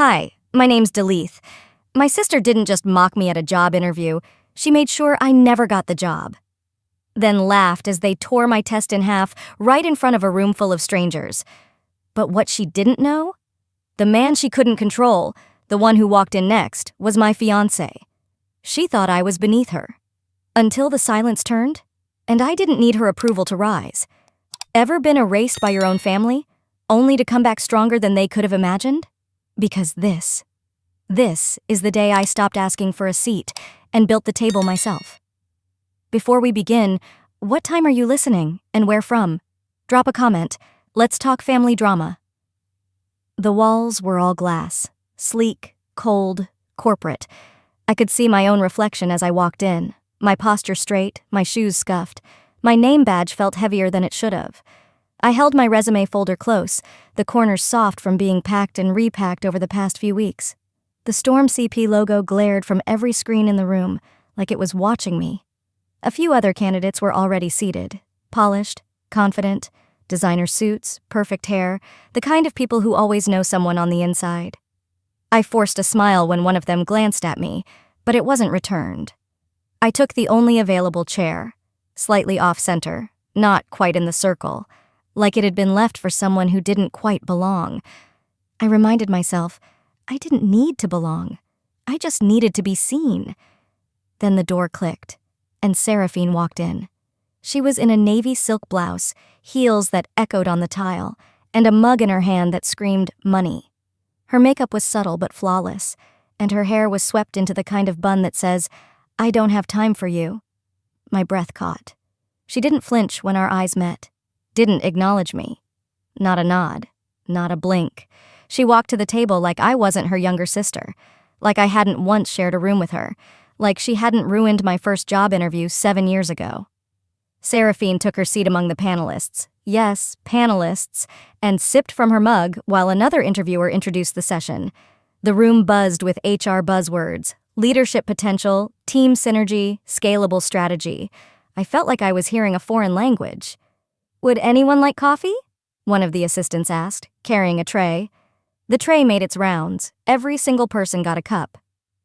Hi, my name's Delith. My sister didn't just mock me at a job interview, she made sure I never got the job. Then laughed as they tore my test in half right in front of a room full of strangers. But what she didn't know? The man she couldn't control, the one who walked in next, was my fiancé. She thought I was beneath her. Until the silence turned, and I didn't need her approval to rise. Ever been erased by your own family, only to come back stronger than they could have imagined? Because this is the day I stopped asking for a seat and built the table myself. Before we begin, what time are you listening and where from? Drop a comment. Let's talk family drama. The walls were all glass, sleek, cold, corporate. I could see my own reflection as I walked in, my posture straight, my shoes scuffed. My name badge felt heavier than it should have. I held my resume folder close, the corners soft from being packed and repacked over the past few weeks. The Storm CP logo glared from every screen in the room, like it was watching me. A few other candidates were already seated, polished, confident, designer suits, perfect hair, the kind of people who always know someone on the inside. I forced a smile when one of them glanced at me, but it wasn't returned. I took the only available chair, slightly off-center, not quite in the circle, like it had been left for someone who didn't quite belong. I reminded myself, I didn't need to belong. I just needed to be seen. Then the door clicked, and Seraphine walked in. She was in a navy silk blouse, heels that echoed on the tile, and a mug in her hand that screamed money. Her makeup was subtle but flawless, and her hair was swept into the kind of bun that says, "I don't have time for you." My breath caught. She didn't flinch when our eyes met. Didn't acknowledge me. Not a nod, not a blink. She walked to the table like I wasn't her younger sister, like I hadn't once shared a room with her, like she hadn't ruined my first job interview 7 years ago. Seraphine took her seat among the panelists, yes, panelists, and sipped from her mug while another interviewer introduced the session. The room buzzed with HR buzzwords, leadership potential, team synergy, scalable strategy. I felt like I was hearing a foreign language. "Would anyone like coffee?" one of the assistants asked, carrying a tray. The tray made its rounds. Every single person got a cup.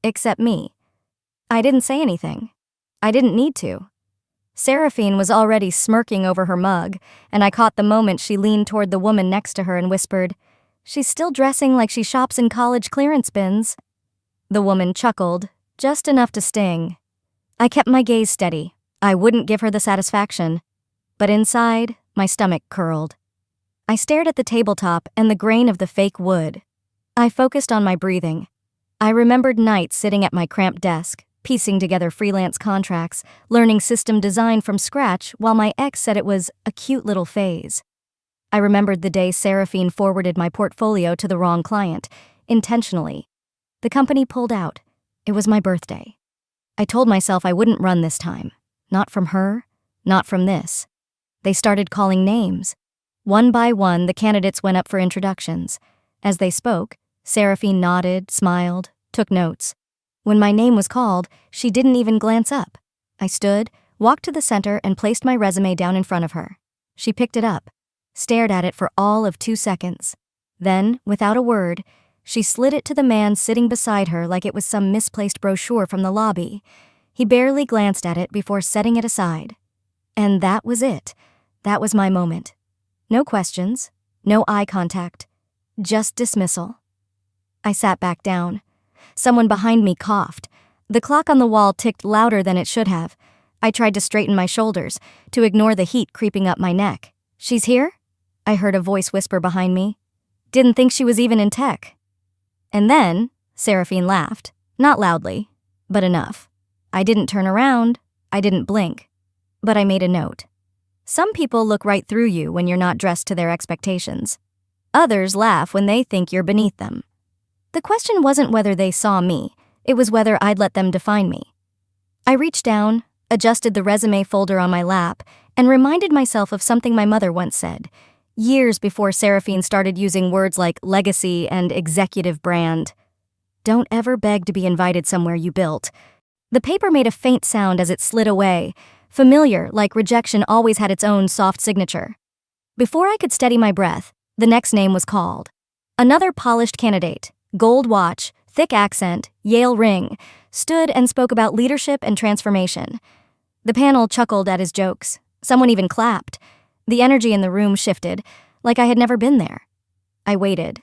Except me. I didn't say anything. I didn't need to. Seraphine was already smirking over her mug, and I caught the moment she leaned toward the woman next to her and whispered, "She's still dressing like she shops in college clearance bins." The woman chuckled, just enough to sting. I kept my gaze steady. I wouldn't give her the satisfaction. But inside, my stomach curled. I stared at the tabletop and the grain of the fake wood. I focused on my breathing. I remembered nights sitting at my cramped desk, piecing together freelance contracts, learning system design from scratch while my ex said it was a cute little phase. I remembered the day Seraphine forwarded my portfolio to the wrong client, intentionally. The company pulled out. It was my birthday. I told myself I wouldn't run this time. Not from her, not from this. They started calling names. One by one, the candidates went up for introductions. As they spoke, Seraphine nodded, smiled, took notes. When my name was called, she didn't even glance up. I stood, walked to the center, and placed my resume down in front of her. She picked it up, stared at it for all of 2 seconds. Then, without a word, she slid it to the man sitting beside her like it was some misplaced brochure from the lobby. He barely glanced at it before setting it aside. And that was it. That was my moment. No questions, no eye contact, just dismissal. I sat back down. Someone behind me coughed. The clock on the wall ticked louder than it should have. I tried to straighten my shoulders, to ignore the heat creeping up my neck. "She's here?" I heard a voice whisper behind me. "Didn't think she was even in tech." And then, Seraphine laughed. Not loudly, but enough. I didn't turn around. I didn't blink. But I made a note. Some people look right through you when you're not dressed to their expectations. Others laugh when they think you're beneath them. The question wasn't whether they saw me, it was whether I'd let them define me. I reached down, adjusted the resume folder on my lap, and reminded myself of something my mother once said, years before Seraphine started using words like legacy and executive brand. "Don't ever beg to be invited somewhere you built." The paper made a faint sound as it slid away, familiar, like rejection always had its own soft signature. Before I could steady my breath, the next name was called. Another polished candidate, Gold watch, thick accent, Yale ring, stood and spoke about leadership and transformation. The panel chuckled at his jokes. Someone even clapped. The energy in the room shifted, like I had never been there. I waited.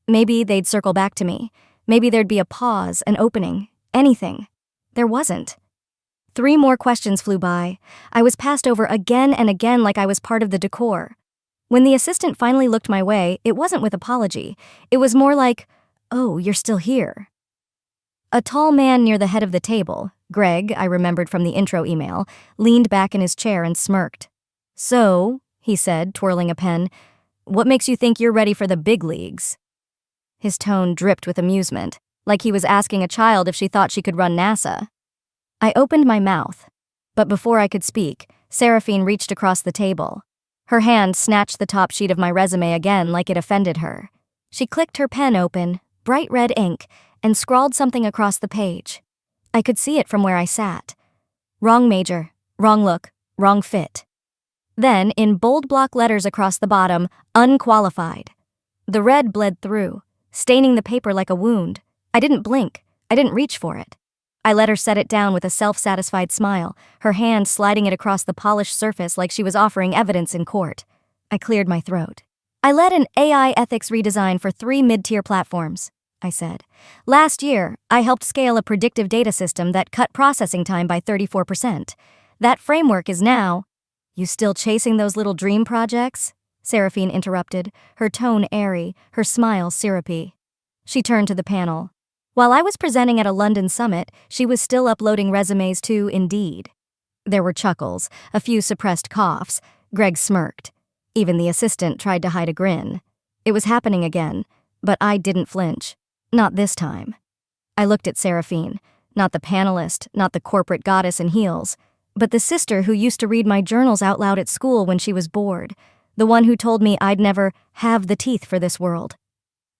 Maybe they'd circle back to me. Maybe there'd be a pause, an opening, anything. There wasn't. 3 more questions flew by. I was passed over again and again like I was part of the decor. When the assistant finally looked my way, it wasn't with apology. It was more like, "Oh, you're still here." A tall man near the head of the table, Greg, I remembered from the intro email, leaned back in his chair and smirked. "So," he said, twirling a pen, "what makes you think you're ready for the big leagues?" His tone dripped with amusement, like he was asking a child if she thought she could run NASA. I opened my mouth, but before I could speak, Seraphine reached across the table. Her hand snatched the top sheet of my resume again like it offended her. She clicked her pen open, bright red ink, and scrawled something across the page. I could see it from where I sat. Wrong major, wrong look, wrong fit. Then, in bold block letters across the bottom, unqualified. The red bled through, staining the paper like a wound. I didn't blink. I didn't reach for it. I let her set it down with a self-satisfied smile, her hand sliding it across the polished surface like she was offering evidence in court. I cleared my throat. "I led an AI ethics redesign for 3 mid-tier platforms," I said. "Last year, I helped scale a predictive data system that cut processing time by 34%. That framework is now—" "You still chasing those little dream projects?" Seraphine interrupted, her tone airy, her smile syrupy. She turned to the panel. While I was presenting at a London summit, she was still uploading resumes to Indeed. There were chuckles, a few suppressed coughs. Greg smirked. Even the assistant tried to hide a grin. It was happening again, but I didn't flinch. Not this time. I looked at Seraphine, not the panelist, not the corporate goddess in heels, but the sister who used to read my journals out loud at school when she was bored, the one who told me I'd never have the teeth for this world.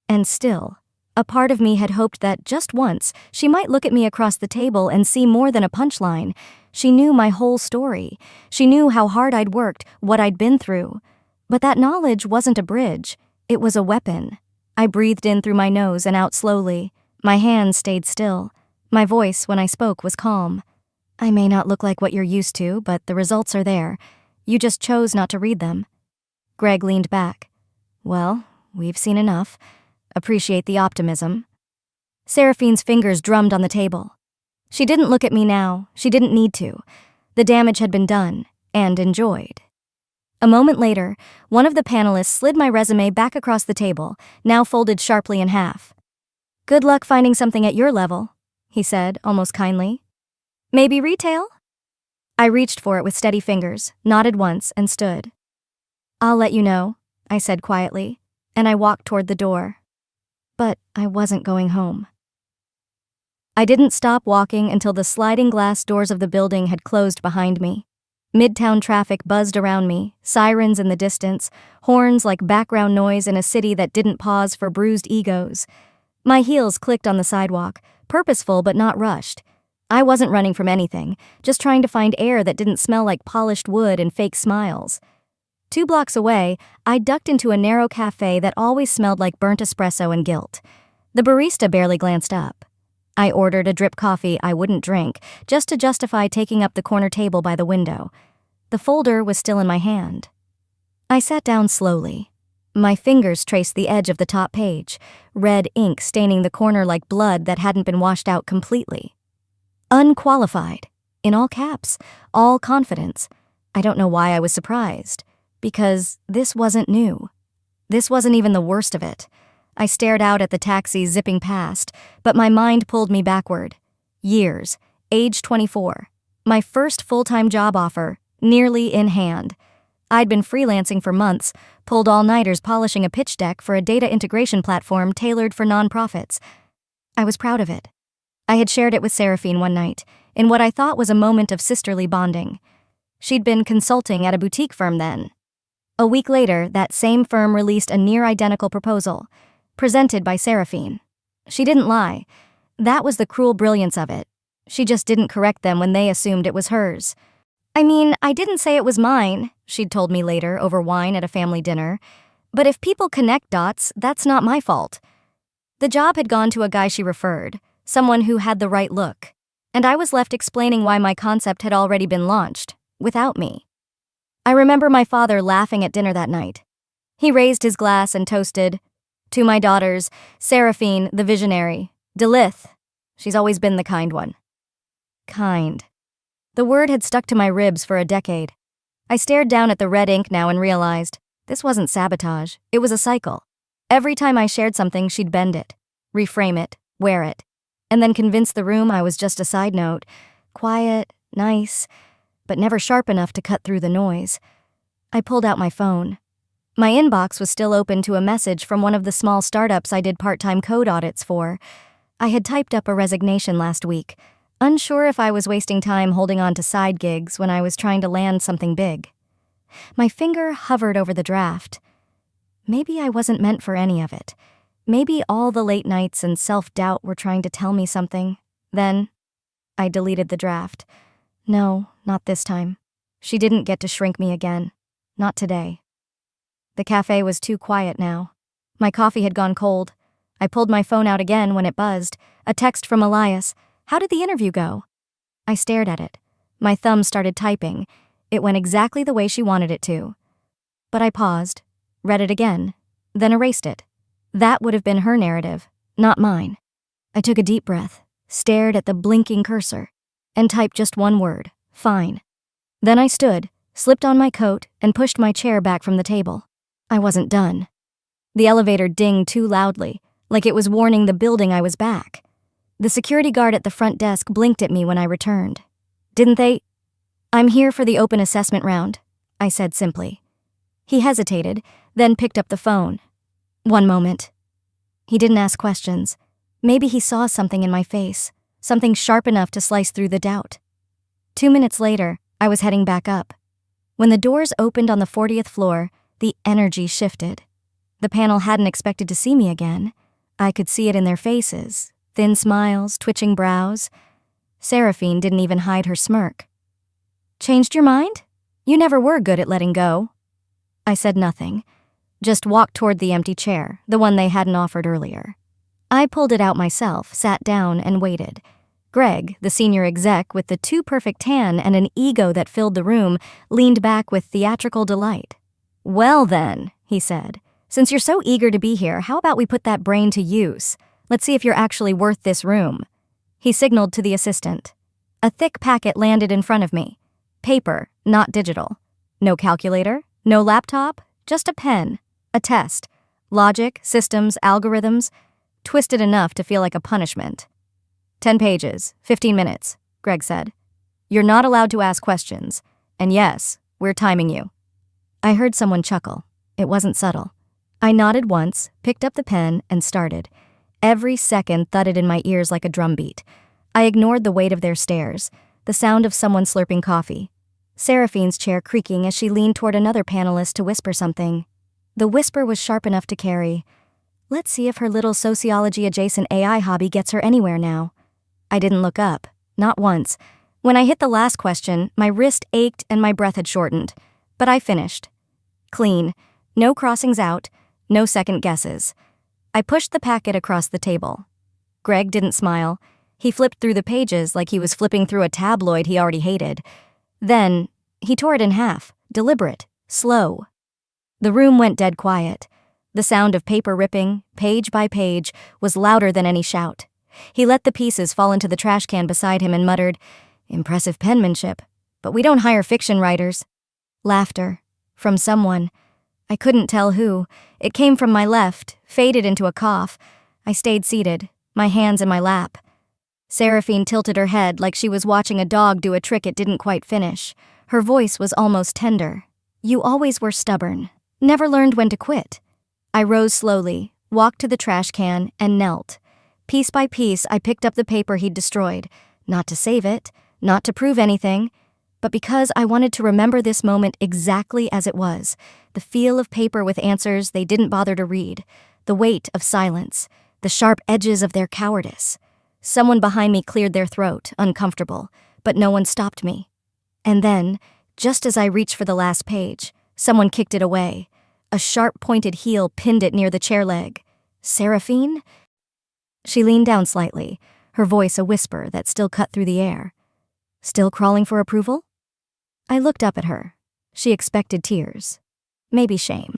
And still, a part of me had hoped that just once she might look at me across the table and see more than a punchline. She knew my whole story. She knew how hard I'd worked, what I'd been through. But that knowledge wasn't a bridge. It was a weapon. I breathed in through my nose and out slowly. My hands stayed still. My voice, when I spoke, was calm. "I may not look like what you're used to, but the results are there. You just chose not to read them." Greg leaned back. "Well, we've seen enough. Appreciate the optimism." Seraphine's fingers drummed on the table. She didn't look at me now. She didn't need to. The damage had been done, and enjoyed. A moment later, one of the panelists slid my resume back across the table, now folded sharply in half. "Good luck finding something at your level," he said, almost kindly. "Maybe retail?" I reached for it with steady fingers, nodded once, and stood. "I'll let you know," I said quietly, and I walked toward the door. But I wasn't going home. I didn't stop walking until the sliding glass doors of the building had closed behind me. Midtown traffic buzzed around me, sirens in the distance, horns like background noise in a city that didn't pause for bruised egos. My heels clicked on the sidewalk, purposeful but not rushed. I wasn't running from anything, just trying to find air that didn't smell like polished wood and fake smiles. 2 blocks away, I ducked into a narrow cafe that always smelled like burnt espresso and guilt. The barista barely glanced up. I ordered a drip coffee I wouldn't drink, just to justify taking up the corner table by the window. The folder was still in my hand. I sat down slowly. My fingers traced the edge of the top page, red ink staining the corner like blood that hadn't been washed out completely. Unqualified, in all caps, all confidence. I don't know why I was surprised. Because this wasn't new. This wasn't even the worst of it. I stared out at the taxi zipping past, but my mind pulled me backward. Years, age 24. My first full-time job offer, nearly in hand. I'd been freelancing for months, pulled all-nighters polishing a pitch deck for a data integration platform tailored for nonprofits. I was proud of it. I had shared it with Seraphine one night, in what I thought was a moment of sisterly bonding. She'd been consulting at a boutique firm then. A week later, that same firm released a near-identical proposal, presented by Seraphine. She didn't lie. That was the cruel brilliance of it. She just didn't correct them when they assumed it was hers. "I mean, I didn't say it was mine," she'd told me later over wine at a family dinner. "But if people connect dots, that's not my fault." The job had gone to a guy she referred, someone who had the right look, and I was left explaining why my concept had already been launched, without me. I remember my father laughing at dinner that night. He raised his glass and toasted, "To my daughters, Seraphine, the visionary, Delith. She's always been the kind one." Kind. The word had stuck to my ribs for a decade. I stared down at the red ink now and realized, this wasn't sabotage, it was a cycle. Every time I shared something, she'd bend it, reframe it, wear it, and then convince the room I was just a side note, quiet, nice, but never sharp enough to cut through the noise. I pulled out my phone. My inbox was still open to a message from one of the small startups I did part-time code audits for. I had typed up a resignation last week, unsure if I was wasting time holding on to side gigs when I was trying to land something big. My finger hovered over the draft. Maybe I wasn't meant for any of it. Maybe all the late nights and self-doubt were trying to tell me something. Then, I deleted the draft. No, not this time. She didn't get to shrink me again. Not today. The cafe was too quiet now. My coffee had gone cold. I pulled my phone out again when it buzzed. A text from Elias. "How did the interview go?" I stared at it. My thumb started typing. It went exactly the way she wanted it to. But I paused, read it again, then erased it. That would have been her narrative, not mine. I took a deep breath, stared at the blinking cursor, and typed just one word, "Fine." Then I stood, slipped on my coat, and pushed my chair back from the table. I wasn't done. The elevator dinged too loudly, like it was warning the building I was back. The security guard at the front desk blinked at me when I returned. "Didn't they?" "I'm here for the open assessment round," I said simply. He hesitated, then picked up the phone. "One moment." He didn't ask questions. Maybe he saw something in my face, something sharp enough to slice through the doubt. 2 minutes later, I was heading back up. When the doors opened on the 40th floor, the energy shifted. The panel hadn't expected to see me again. I could see it in their faces, thin smiles, twitching brows. Seraphine didn't even hide her smirk. "Changed your mind? You never were good at letting go." I said nothing, just walked toward the empty chair, the one they hadn't offered earlier. I pulled it out myself, sat down, and waited. Greg, the senior exec with the too perfect tan and an ego that filled the room, leaned back with theatrical delight. "Well then," he said, "since you're so eager to be here, how about we put that brain to use? Let's see if you're actually worth this room." He signaled to the assistant. A thick packet landed in front of me. Paper, not digital. No calculator, no laptop, just a pen, a test. Logic, systems, algorithms, twisted enough to feel like a punishment. 10 pages, 15 minutes, Greg said. "You're not allowed to ask questions. And yes, we're timing you." I heard someone chuckle. It wasn't subtle. I nodded once, picked up the pen, and started. Every second thudded in my ears like a drumbeat. I ignored the weight of their stares, the sound of someone slurping coffee, Seraphine's chair creaking as she leaned toward another panelist to whisper something. The whisper was sharp enough to carry. Let's see if her little sociology-adjacent AI hobby gets her anywhere now. I didn't look up, not once. When I hit the last question, my wrist ached and my breath had shortened. But I finished. Clean. No crossings out. No second guesses. I pushed the packet across the table. Greg didn't smile. He flipped through the pages like he was flipping through a tabloid he already hated. Then, he tore it in half, deliberate, slow. The room went dead quiet. The sound of paper ripping, page by page, was louder than any shout. He let the pieces fall into the trash can beside him and muttered, "Impressive penmanship, but we don't hire fiction writers." Laughter. From someone. I couldn't tell who. It came from my left, faded into a cough. I stayed seated, my hands in my lap. Seraphine tilted her head like she was watching a dog do a trick it didn't quite finish. Her voice was almost tender. "You always were stubborn. Never learned when to quit." I rose slowly, walked to the trash can, and knelt. Piece by piece, I picked up the paper he'd destroyed. Not to save it, not to prove anything, but because I wanted to remember this moment exactly as it was. The feel of paper with answers they didn't bother to read. The weight of silence. The sharp edges of their cowardice. Someone behind me cleared their throat, uncomfortable, but no one stopped me. And then, just as I reached for the last page, someone kicked it away. A sharp-pointed heel pinned it near the chair leg. Seraphine? She leaned down slightly, her voice a whisper that still cut through the air. Still crawling for approval? I looked up at her. She expected tears. Maybe shame.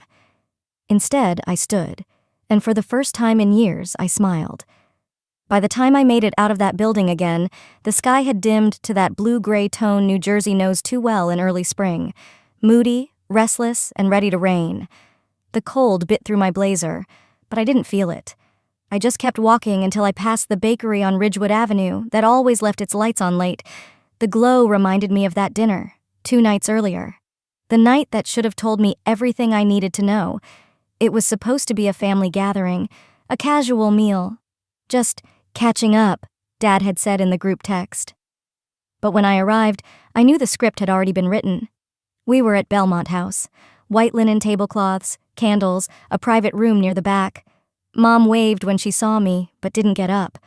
Instead, I stood, and for the first time in years, I smiled. By the time I made it out of that building again, the sky had dimmed to that blue-gray tone New Jersey knows too well in early spring. Moody, restless, and ready to rain. The cold bit through my blazer, but I didn't feel it. I just kept walking until I passed the bakery on Ridgewood Avenue that always left its lights on late. The glow reminded me of that dinner, 2 nights earlier. The night that should have told me everything I needed to know. It was supposed to be a family gathering, a casual meal. Just catching up, Dad had said in the group text. But when I arrived, I knew the script had already been written. We were at Belmont House. White linen tablecloths, candles, a private room near the back. Mom waved when she saw me, but didn't get up.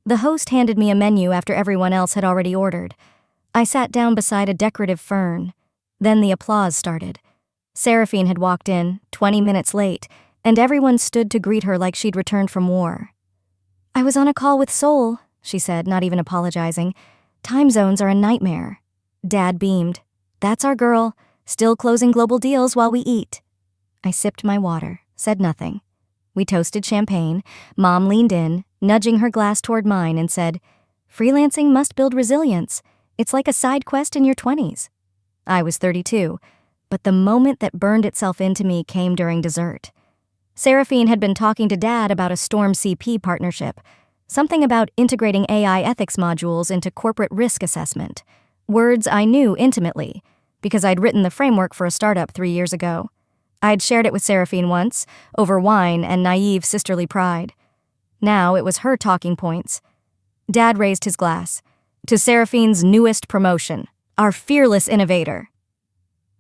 The host handed me a menu after everyone else had already ordered. I sat down beside a decorative fern. Then the applause started. Seraphine had walked in, 20 minutes late, and everyone stood to greet her like she'd returned from war. "I was on a call with Soul," she said, not even apologizing. "Time zones are a nightmare." Dad beamed. "That's our girl, still closing global deals while we eat." I sipped my water, said nothing. We toasted champagne. Mom leaned in, nudging her glass toward mine, and said, "Freelancing must build resilience. It's like a side quest in your 20s. I was 32, but the moment that burned itself into me came during dessert. Seraphine had been talking to Dad about a Storm CP partnership, something about integrating AI ethics modules into corporate risk assessment. Words I knew intimately, because I'd written the framework for a startup 3 years ago. I'd shared it with Seraphine once, over wine and naive sisterly pride. Now it was her talking points. Dad raised his glass. "To Seraphine's newest promotion, our fearless innovator."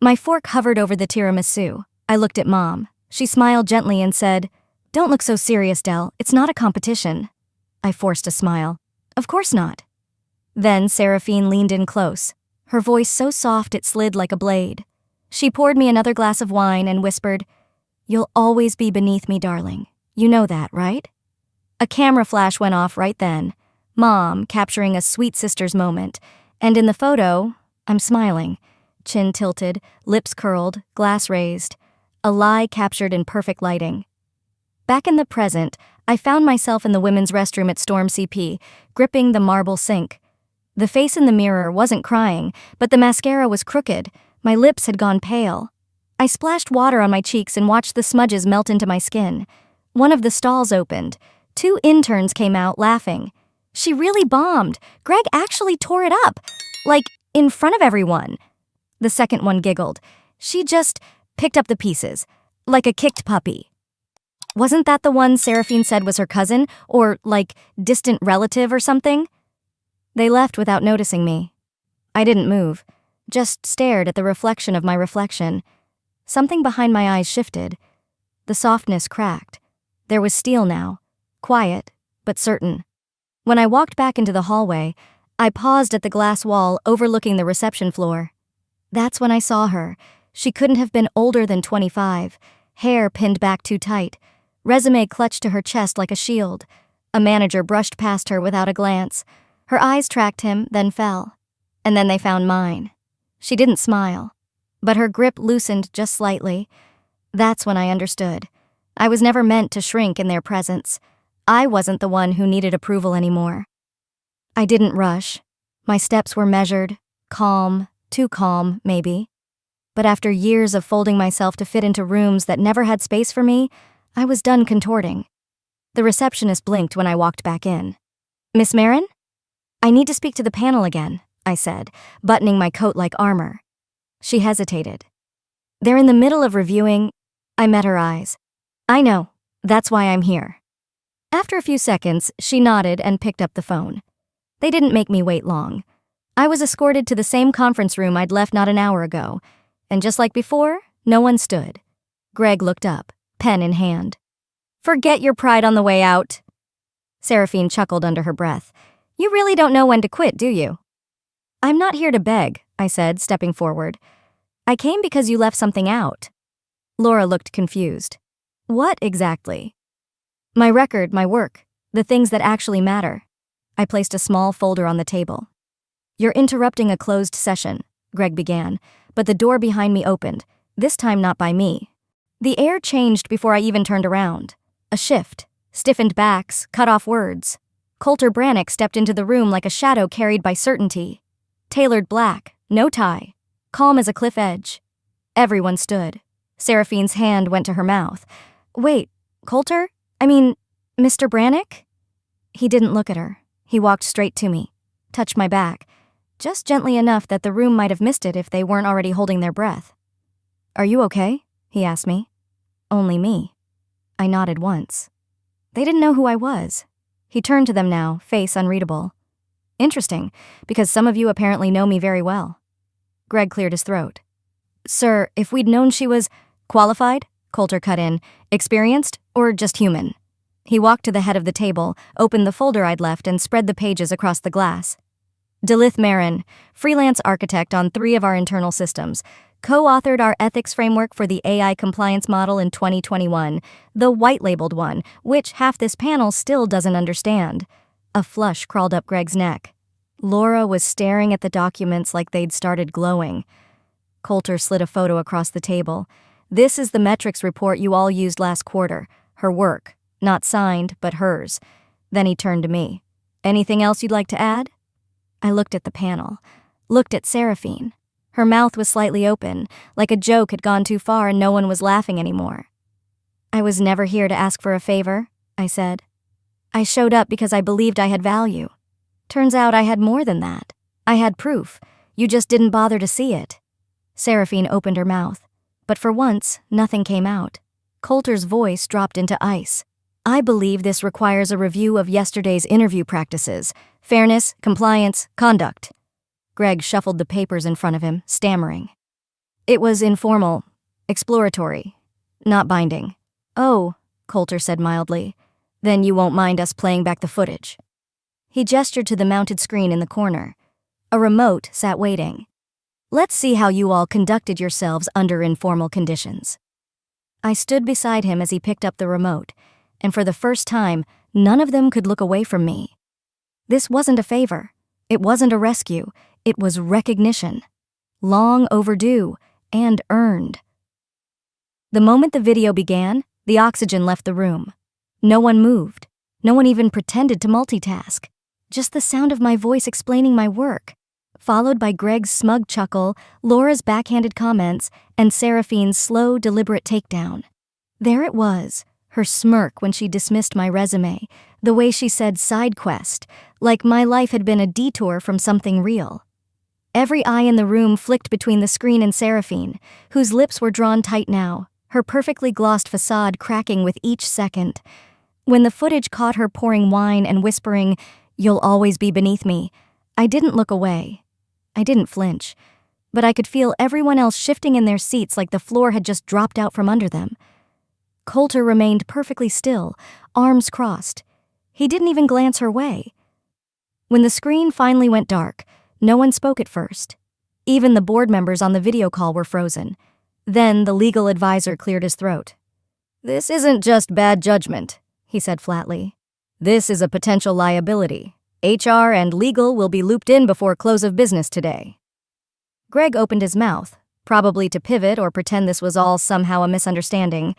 My fork hovered over the tiramisu. I looked at Mom. She smiled gently and said, "Don't look so serious, Del. It's not a competition." I forced a smile. "Of course not." Then Seraphine leaned in close, her voice so soft it slid like a blade. She poured me another glass of wine and whispered, "You'll always be beneath me, darling. You know that, right?" A camera flash went off right then. Mom capturing a sweet sister's moment. And in the photo, I'm smiling. Chin tilted, lips curled, glass raised. A lie captured in perfect lighting. Back in the present, I found myself in the women's restroom at Storm CP, gripping the marble sink. The face in the mirror wasn't crying, but the mascara was crooked. My lips had gone pale. I splashed water on my cheeks and watched the smudges melt into my skin. One of the stalls opened. 2 interns came out laughing. "She really bombed. Greg actually tore it up. Like, in front of everyone." The second one giggled. "She just picked up the pieces. Like a kicked puppy." Wasn't that the one Seraphine said was her cousin? Or, like, distant relative or something? They left without noticing me. I didn't move. Just stared at the reflection of my reflection. Something behind my eyes shifted. The softness cracked. There was steel now. Quiet, but certain. When I walked back into the hallway, I paused at the glass wall overlooking the reception floor. That's when I saw her. She couldn't have been older than 25. Hair pinned back too tight. Resume clutched to her chest like a shield. A manager brushed past her without a glance. Her eyes tracked him, then fell. And then they found mine. She didn't smile, but her grip loosened just slightly. That's when I understood. I was never meant to shrink in their presence. I wasn't the one who needed approval anymore. I didn't rush. My steps were measured, calm, too calm, maybe. But after years of folding myself to fit into rooms that never had space for me, I was done contorting. The receptionist blinked when I walked back in. "Miss Marin? I need to speak to the panel again," I said, buttoning my coat like armor. She hesitated. "They're in the middle of reviewing—" I met her eyes. "I know. That's why I'm here." After a few seconds, she nodded and picked up the phone. They didn't make me wait long. I was escorted to the same conference room I'd left not an hour ago, and just like before, no one stood. Greg looked up, pen in hand. "Forget your pride on the way out." Seraphine chuckled under her breath. "You really don't know when to quit, do you?" "I'm not here to beg," I said, stepping forward. "I came because you left something out." Laura looked confused. "What exactly?" "My record, my work. The things that actually matter. I placed a small folder on the table. You're interrupting a closed session, Greg began, but the door behind me opened, this time not by me. The air changed before I even turned around. A shift, stiffened backs, cut off words. Coulter Brannick stepped into the room like a shadow carried by certainty. Tailored black, no tie, calm as a cliff edge. Everyone stood. Seraphine's hand went to her mouth. Wait, Coulter? Mr. Brannick? He didn't look at her. He walked straight to me, touched my back, just gently enough that the room might have missed it if they weren't already holding their breath. Are you okay? He asked me. Only me. I nodded once. They didn't know who I was. He turned to them now, face unreadable. Interesting, because some of you apparently know me very well. Greg cleared his throat. Sir, if we'd known she was qualified, Coulter cut in, experienced, or just human. He walked to the head of the table, opened the folder I'd left, and spread the pages across the glass. Delith Marin, freelance architect on 3 of our internal systems, co-authored our ethics framework for the AI compliance model in 2021, the white-labeled one, which half this panel still doesn't understand. A flush crawled up Greg's neck. Laura was staring at the documents like they'd started glowing. Coulter slid a photo across the table. This is the metrics report you all used last quarter. Her work. Not signed, but hers. Then he turned to me. Anything else you'd like to add? I looked at the panel. Looked at Seraphine. Her mouth was slightly open, like a joke had gone too far and no one was laughing anymore. I was never here to ask for a favor, I said. I showed up because I believed I had value. Turns out I had more than that. I had proof. You just didn't bother to see it. Seraphine opened her mouth, but for once, nothing came out. Coulter's voice dropped into ice. I believe this requires a review of yesterday's interview practices. Fairness, compliance, conduct. Greg shuffled the papers in front of him, stammering. It was informal, exploratory, not binding. Oh, Coulter said mildly. Then you won't mind us playing back the footage. He gestured to the mounted screen in the corner. A remote sat waiting. Let's see how you all conducted yourselves under informal conditions. I stood beside him as he picked up the remote, and for the first time, none of them could look away from me. This wasn't a favor. It wasn't a rescue. It was recognition. Long overdue and earned. The moment the video began, the oxygen left the room. No one moved. No one even pretended to multitask. Just the sound of my voice explaining my work, followed by Greg's smug chuckle, Laura's backhanded comments, and Seraphine's slow, deliberate takedown. There it was, her smirk when she dismissed my resume, the way she said side quest, like my life had been a detour from something real. Every eye in the room flicked between the screen and Seraphine, whose lips were drawn tight now, her perfectly glossed facade cracking with each second. When the footage caught her pouring wine and whispering, "You'll always be beneath me," I didn't look away. I didn't flinch, but I could feel everyone else shifting in their seats like the floor had just dropped out from under them. Coulter remained perfectly still, arms crossed. He didn't even glance her way. When the screen finally went dark, no one spoke at first. Even the board members on the video call were frozen. Then the legal advisor cleared his throat. "This isn't just bad judgment," he said flatly. "This is a potential liability. HR and legal will be looped in before close of business today." Greg opened his mouth, probably to pivot or pretend this was all somehow a misunderstanding,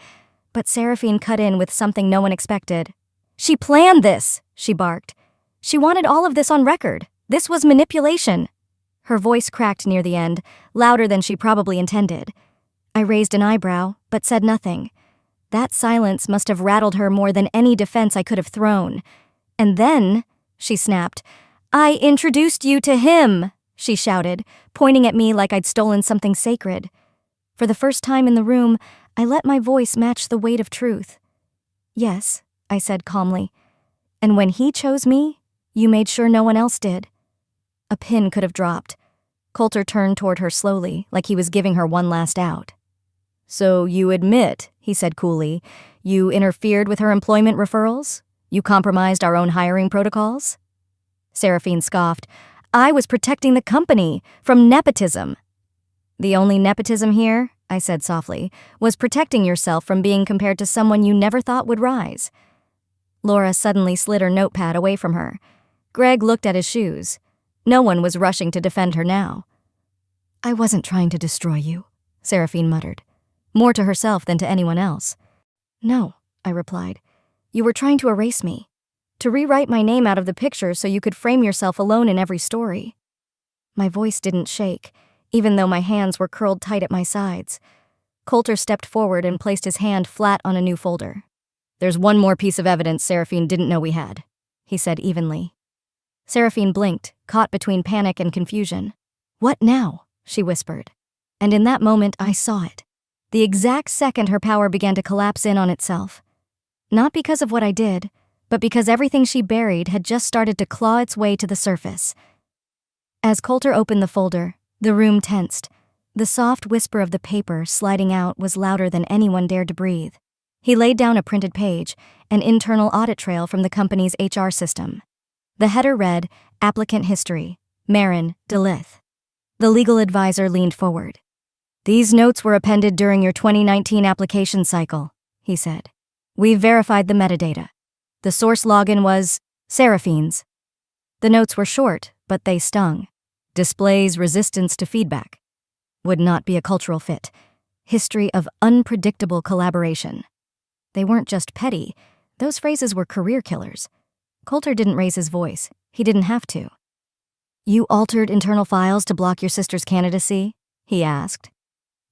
but Seraphine cut in with something no one expected. "She planned this," she barked. "She wanted all of this on record. This was manipulation." Her voice cracked near the end, louder than she probably intended. I raised an eyebrow, but said nothing. That silence must have rattled her more than any defense I could have thrown. "And then," she snapped, "I introduced you to him," she shouted, pointing at me like I'd stolen something sacred. For the first time in the room, I let my voice match the weight of truth. "Yes," I said calmly. "And when he chose me, you made sure no one else did." A pin could have dropped. Coulter turned toward her slowly, like he was giving her one last out. "So you admit," he said coolly, "you interfered with her employment referrals? You compromised our own hiring protocols?" Seraphine scoffed. "I was protecting the company from nepotism." "The only nepotism here," I said softly, "was protecting yourself from being compared to someone you never thought would rise." Laura suddenly slid her notepad away from her. Greg looked at his shoes. No one was rushing to defend her now. "I wasn't trying to destroy you," Seraphine muttered, more to herself than to anyone else. "No," I replied. "You were trying to erase me, to rewrite my name out of the picture so you could frame yourself alone in every story." My voice didn't shake, even though my hands were curled tight at my sides. Coulter stepped forward and placed his hand flat on a new folder. "There's one more piece of evidence Seraphine didn't know we had," he said evenly. Seraphine blinked, caught between panic and confusion. "What now?" she whispered. And in that moment, I saw it. The exact second her power began to collapse in on itself. Not because of what I did, but because everything she buried had just started to claw its way to the surface. As Coulter opened the folder, the room tensed. The soft whisper of the paper sliding out was louder than anyone dared to breathe. He laid down a printed page, an internal audit trail from the company's HR system. The header read, "Applicant History, Marin, Delith." The legal advisor leaned forward. "These notes were appended during your 2019 application cycle," he said. "We've verified the metadata. The source login was Seraphine's." The notes were short, but they stung. "Displays resistance to feedback. Would not be a cultural fit. History of unpredictable collaboration." They weren't just petty. Those phrases were career killers. Coulter didn't raise his voice. He didn't have to. "You altered internal files to block your sister's candidacy?" he asked.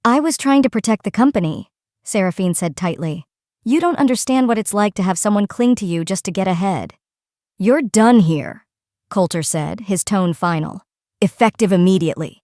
"I was trying to protect the company," Seraphine said tightly. "You don't understand what it's like to have someone cling to you just to get ahead." "You're done here," Coulter said, his tone final. "Effective immediately."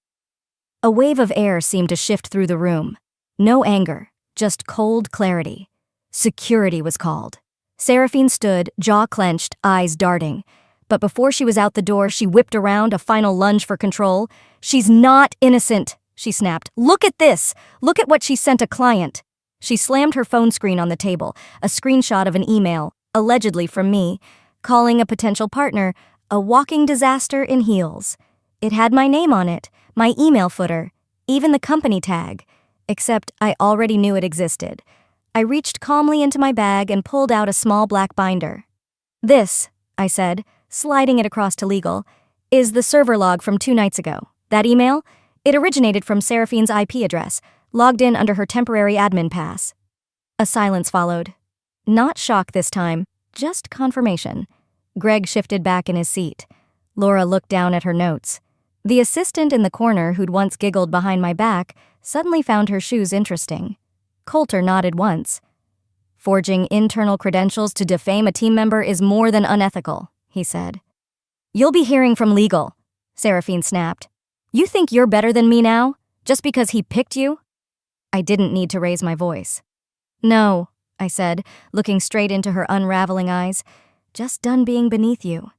A wave of air seemed to shift through the room. No anger, just cold clarity. Security was called. Seraphine stood, jaw clenched, eyes darting. But before she was out the door, she whipped around, a final lunge for control. "She's not innocent," she snapped. "Look at this! Look at what she sent a client." She slammed her phone screen on the table, a screenshot of an email, allegedly from me, calling a potential partner a walking disaster in heels. It had my name on it, my email footer, even the company tag, except I already knew it existed. I reached calmly into my bag and pulled out a small black binder. "This," I said, sliding it across to legal, "is the server log from 2 nights ago. That email? It originated from Seraphine's IP address, logged in under her temporary admin pass." A silence followed. Not shock this time, just confirmation. Greg shifted back in his seat. Laura looked down at her notes. The assistant in the corner who'd once giggled behind my back suddenly found her shoes interesting. Coulter nodded once. "Forging internal credentials to defame a team member is more than unethical," he said. "You'll be hearing from legal," Seraphine snapped. "You think you're better than me now, just because he picked you?" I didn't need to raise my voice. "No," I said, looking straight into her unraveling eyes. "Just done being beneath you."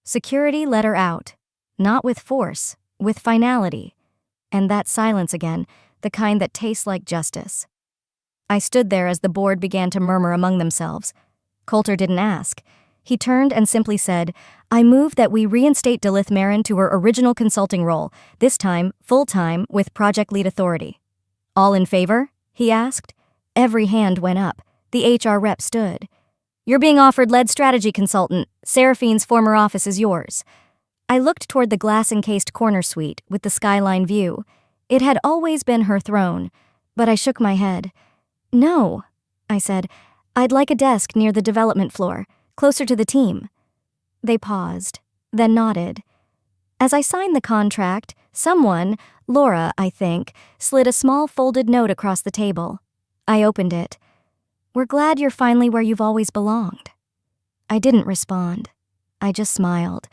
Security let her out. Not with force, with finality. And that silence again, the kind that tastes like justice. I stood there as the board began to murmur among themselves. Coulter didn't ask. He turned and simply said, "I move that we reinstate Delith Marin to her original consulting role, this time full-time with project lead authority." "All in favor?" he asked. Every hand went up. The HR rep stood. "You're being offered lead strategy consultant. Seraphine's former office is yours." I looked toward the glass-encased corner suite with the skyline view. It had always been her throne, but I shook my head. "No," I said. "I'd like a desk near the development floor, closer to the team." They paused, then nodded. As I signed the contract, someone, Laura, I think, slid a small folded note across the table. I opened it. "We're glad you're finally where you've always belonged." I didn't respond. I just smiled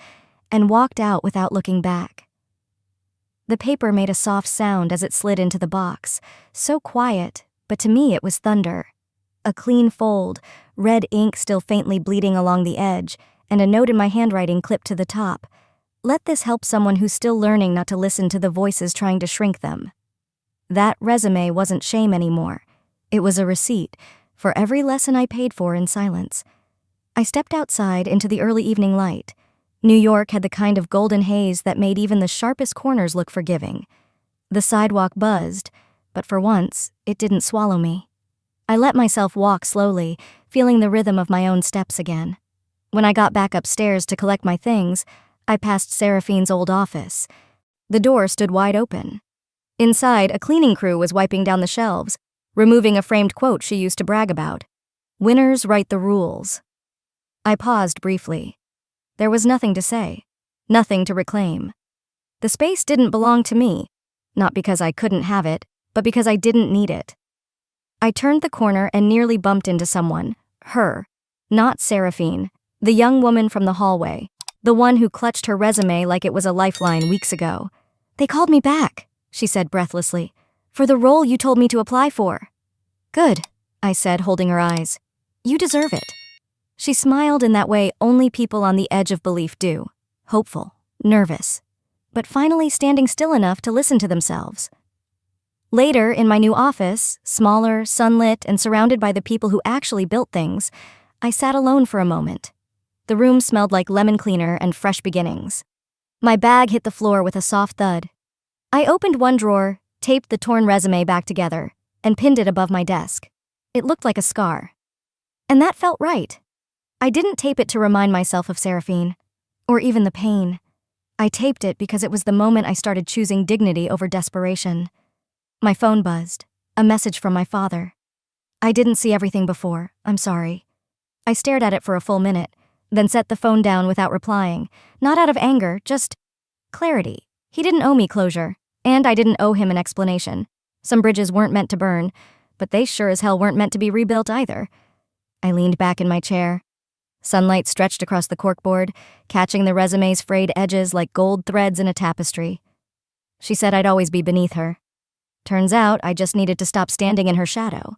and walked out without looking back. The paper made a soft sound as it slid into the box, so quiet, but to me it was thunder. A clean fold, red ink still faintly bleeding along the edge, and a note in my handwriting clipped to the top. "Let this help someone who's still learning not to listen to the voices trying to shrink them." That resume wasn't shame anymore. It was a receipt for every lesson I paid for in silence. I stepped outside into the early evening light. New York had the kind of golden haze that made even the sharpest corners look forgiving. The sidewalk buzzed, but for once, it didn't swallow me. I let myself walk slowly, feeling the rhythm of my own steps again. When I got back upstairs to collect my things, I passed Seraphine's old office. The door stood wide open. Inside, a cleaning crew was wiping down the shelves, removing a framed quote she used to brag about. "Winners write the rules." I paused briefly. There was nothing to say, nothing to reclaim. The space didn't belong to me, not because I couldn't have it, but because I didn't need it. I turned the corner and nearly bumped into someone, her, not Seraphine, the young woman from the hallway, the one who clutched her resume like it was a lifeline weeks ago. "They called me back," she said breathlessly, "for the role you told me to apply for." "Good," I said, holding her eyes. "You deserve it." She smiled in that way only people on the edge of belief do, hopeful, nervous, but finally standing still enough to listen to themselves. Later, in my new office, smaller, sunlit, and surrounded by the people who actually built things, I sat alone for a moment. The room smelled like lemon cleaner and fresh beginnings. My bag hit the floor with a soft thud. I opened one drawer, taped the torn resume back together, and pinned it above my desk. It looked like a scar. And that felt right. I didn't tape it to remind myself of Seraphine, or even the pain. I taped it because it was the moment I started choosing dignity over desperation. My phone buzzed, a message from my father. "I didn't see everything before, I'm sorry." I stared at it for a full minute, then set the phone down without replying, not out of anger, just clarity. He didn't owe me closure, and I didn't owe him an explanation. Some bridges weren't meant to burn, but they sure as hell weren't meant to be rebuilt either. I leaned back in my chair. Sunlight stretched across the corkboard, catching the resume's frayed edges like gold threads in a tapestry. She said I'd always be beneath her. Turns out I just needed to stop standing in her shadow.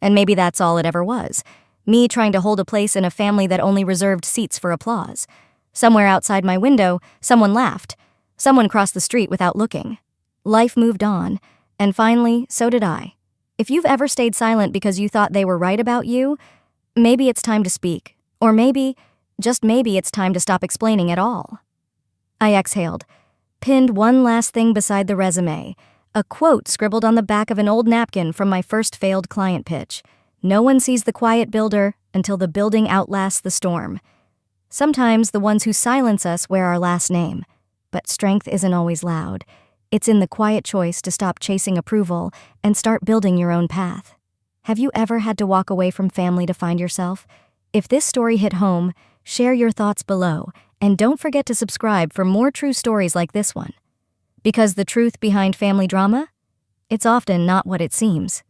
And maybe that's all it ever was. Me trying to hold a place in a family that only reserved seats for applause. Somewhere outside my window, someone laughed. Someone crossed the street without looking. Life moved on, and finally, so did I. If you've ever stayed silent because you thought they were right about you, maybe it's time to speak. Or maybe, just maybe it's time to stop explaining at all. I exhaled, pinned one last thing beside the resume, a quote scribbled on the back of an old napkin from my first failed client pitch. "No one sees the quiet builder until the building outlasts the storm." Sometimes the ones who silence us wear our last name, but strength isn't always loud. It's in the quiet choice to stop chasing approval and start building your own path. Have you ever had to walk away from family to find yourself? If this story hit home, share your thoughts below, and don't forget to subscribe for more true stories like this one. Because the truth behind family drama? It's often not what it seems.